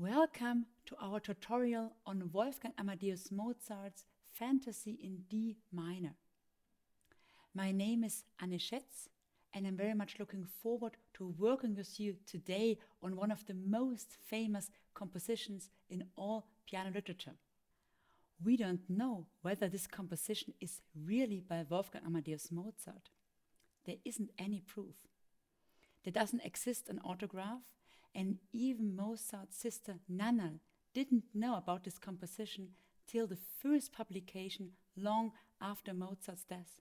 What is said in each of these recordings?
Welcome to our tutorial on Wolfgang Amadeus Mozart's Fantasy in D minor. My name is Schätz, and I'm very much looking forward to working with you today on one of the most famous compositions in all piano literature. We don't know whether this composition is really by Wolfgang Amadeus Mozart. There isn't any proof. There doesn't exist an autograph, and even Mozart's sister Nanna didn't know about this composition till the first publication long after Mozart's death.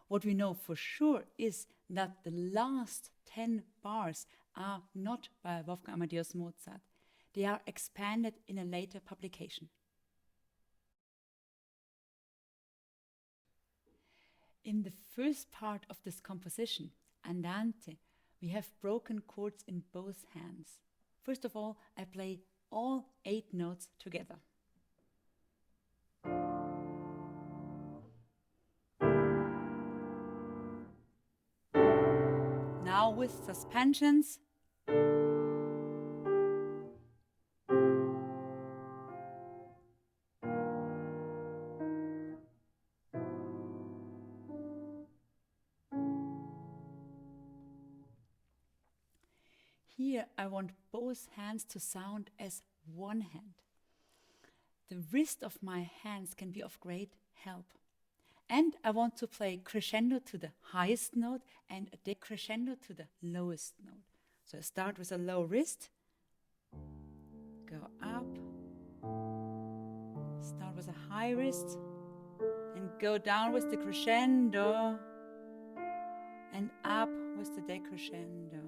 What we know for sure is that the last 10 bars are not by Wolfgang Amadeus Mozart. They are expanded in a later publication. In the first part of this composition, Andante, we have broken chords in both hands. First of all, I play all 8 notes together. Now with suspensions. Here I want both hands to sound as one hand. The wrist of my hands can be of great help. And I want to play crescendo to the highest note and a decrescendo to the lowest note. So I start with a low wrist, go up, start with a high wrist, and go down with the crescendo, and up with the decrescendo.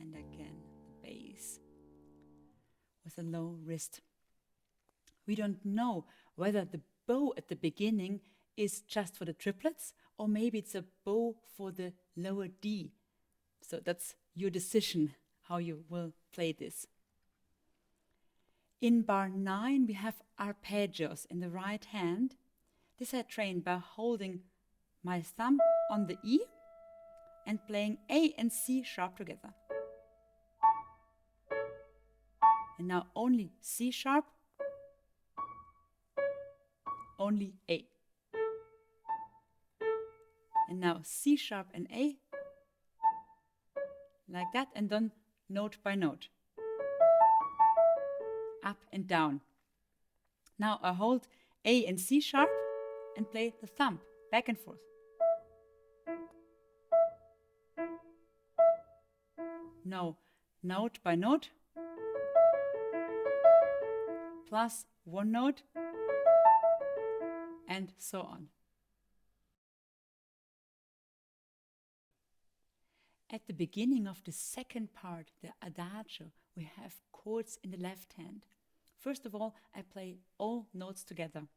And again, the bass with a low wrist. We don't know whether the bow at the beginning is just for the triplets, or maybe it's a bow for the lower D. So that's your decision how you will play this. In bar 9 we have arpeggios in the right hand. This I train by holding my thumb on the E and playing A and C sharp together. And now only C sharp, only A. And now C sharp and A, like that, and then note by note. Up and down. Now I hold A and C sharp and play the thumb back and forth. Now note by note, plus one note, and so on. At the beginning of the second part, the Adagio, we have chords in the left hand. First of all, I play all notes together.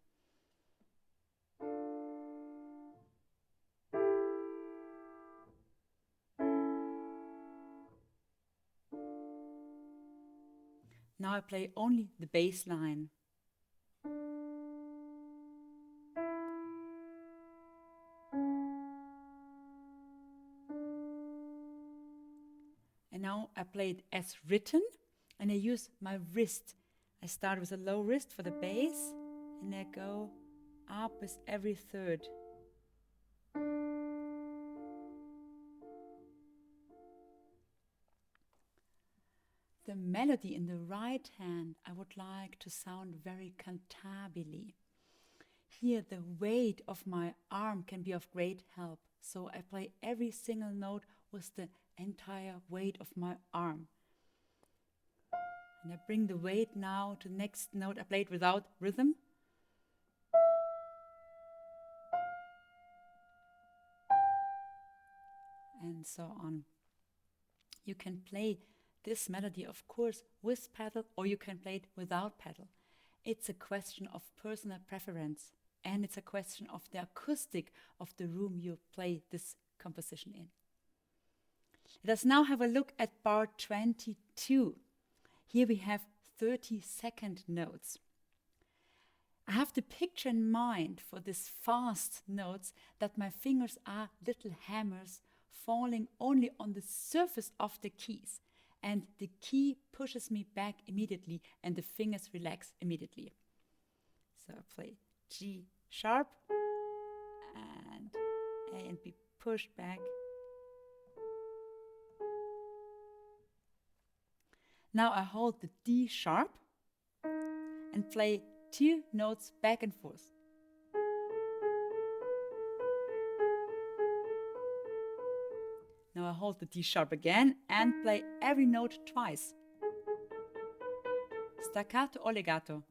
Now I play only the bass line. And now I play it as written, and I use my wrist. I start with a low wrist for the bass, and I go up with every third. The melody in the right hand I would like to sound very cantabile. Here the weight of my arm can be of great help, so I play every single note with the entire weight of my arm. And I bring the weight now to the next note. I play it without rhythm. And so on. You can play this melody, of course, with pedal, or you can play it without pedal. It's a question of personal preference, and it's a question of the acoustic of the room you play this composition in. Let us now have a look at bar 22. Here we have 30-second notes. I have the picture in mind for these fast notes that my fingers are little hammers falling only on the surface of the keys, and the key pushes me back immediately and the fingers relax immediately. So I play G sharp and A and B pushed back. Now I hold the D sharp and play 2 notes back and forth. Now I hold the D sharp again and play every note twice. Staccato or legato.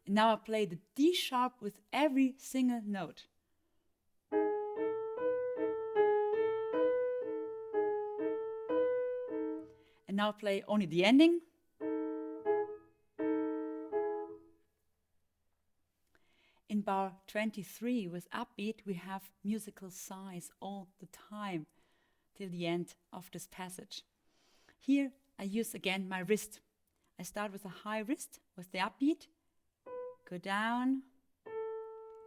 And now I play the D sharp with every single note. And now play only the ending. In bar 23 with upbeat, we have musical sighs all the time till the end of this passage. Here I use again my wrist. I start with a high wrist with the upbeat, go down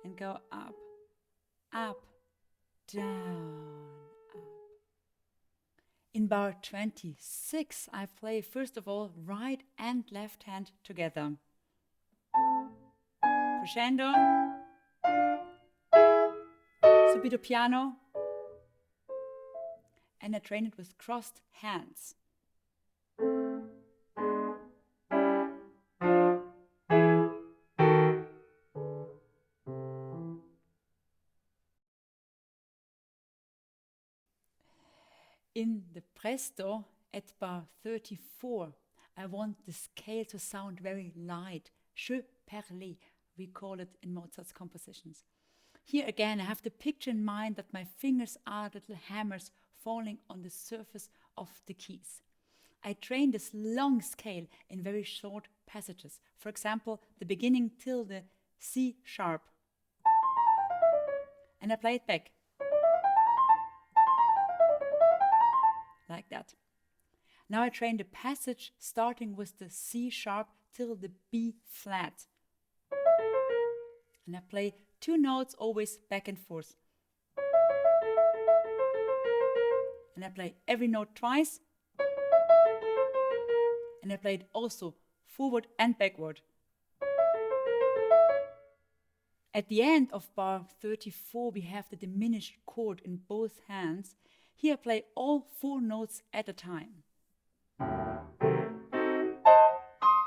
and go up, up, down, up. In bar 26 I play first of all right and left hand together. Crescendo, subito piano, and I train it with crossed hands. In the presto at bar 34, I want the scale to sound very light, jeu perlé, we call it in Mozart's compositions. Here again I have the picture in mind that my fingers are little hammers falling on the surface of the keys. I train this long scale in very short passages. For example, the beginning till the C sharp. And I play it back. Like that. Now I train the passage starting with the C sharp till the B flat. And I play 2 notes always back and forth. And I play every note twice. And I play it also forward and backward. At the end of bar 34 we have the diminished chord in both hands. Here I play all 4 notes at a time.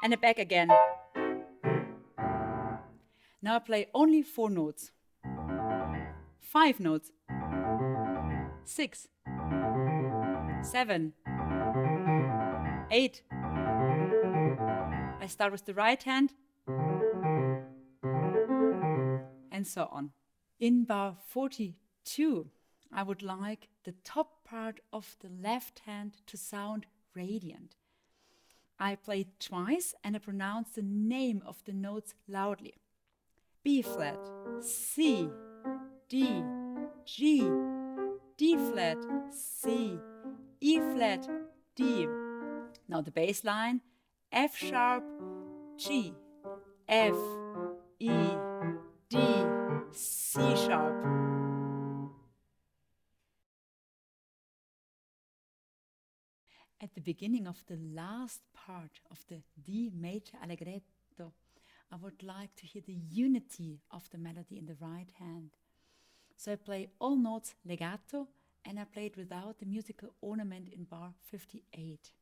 And back again. Now I play only 4 notes. 5 notes. 6. 7. 8. I start with the right hand. And so on. In bar 42, I would like the top part of the left hand to sound radiant. I play it twice and I pronounce the name of the notes loudly. B flat, C, D, G, D flat, C, E flat, D. Now the bass line, F sharp, G, F, E, D, C sharp. At the beginning of the last part of the D major allegretto, I would like to hear the unity of the melody in the right hand. So I play all notes legato and I play it without the musical ornament in bar 58.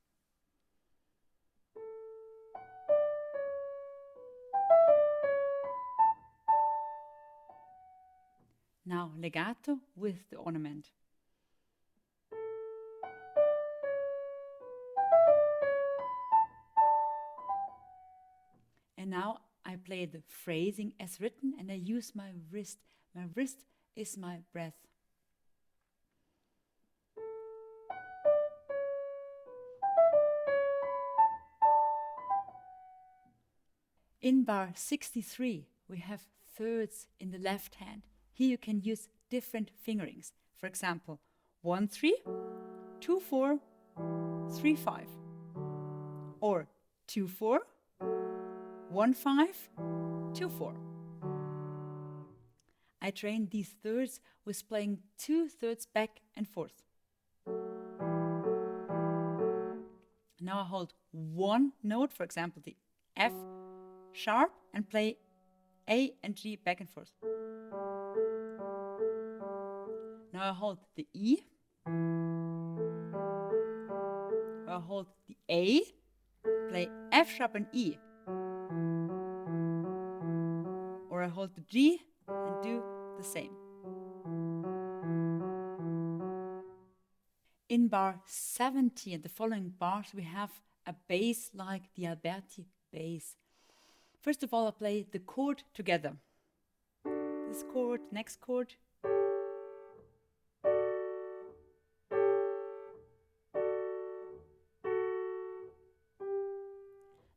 Now legato with the ornament. And now I play the phrasing as written and I use my wrist. My wrist is my breath. In bar 63, we have thirds in the left hand. Here you can use different fingerings. For example, 1, 3, 2, 4, 3, 5. Or 2, 4, 1, 5, 2, 4. I train these thirds with playing 2 thirds back and forth. Now I hold one note, for example the F sharp, and play A and G back and forth. Now I hold the E, I hold the A, play F sharp and E, or I hold the G and do the same. In bar 70 and the following bars we have a bass like the Alberti bass. First of all, I play the chord together. This chord, next chord.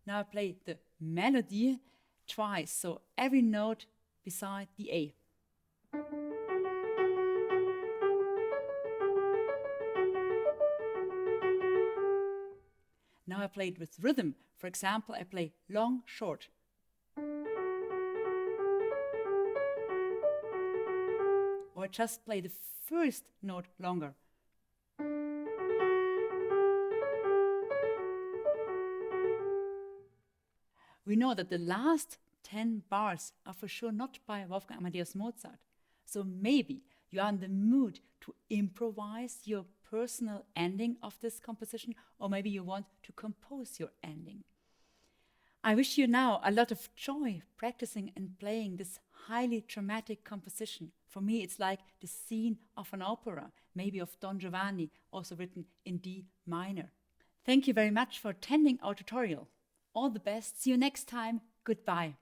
Now I play the melody twice, so every note beside the A. Now I play it with rhythm. For example, I play long, short. Or just play the first note longer. We know that the last 10 bars are for sure not by Wolfgang Amadeus Mozart. So maybe you are in the mood to improvise your personal ending of this composition, or maybe you want to compose your ending. I wish you now a lot of joy practicing and playing this highly dramatic composition. For me, it's like the scene of an opera, maybe of Don Giovanni, also written in D minor. Thank you very much for attending our tutorial. All the best. See you next time. Goodbye.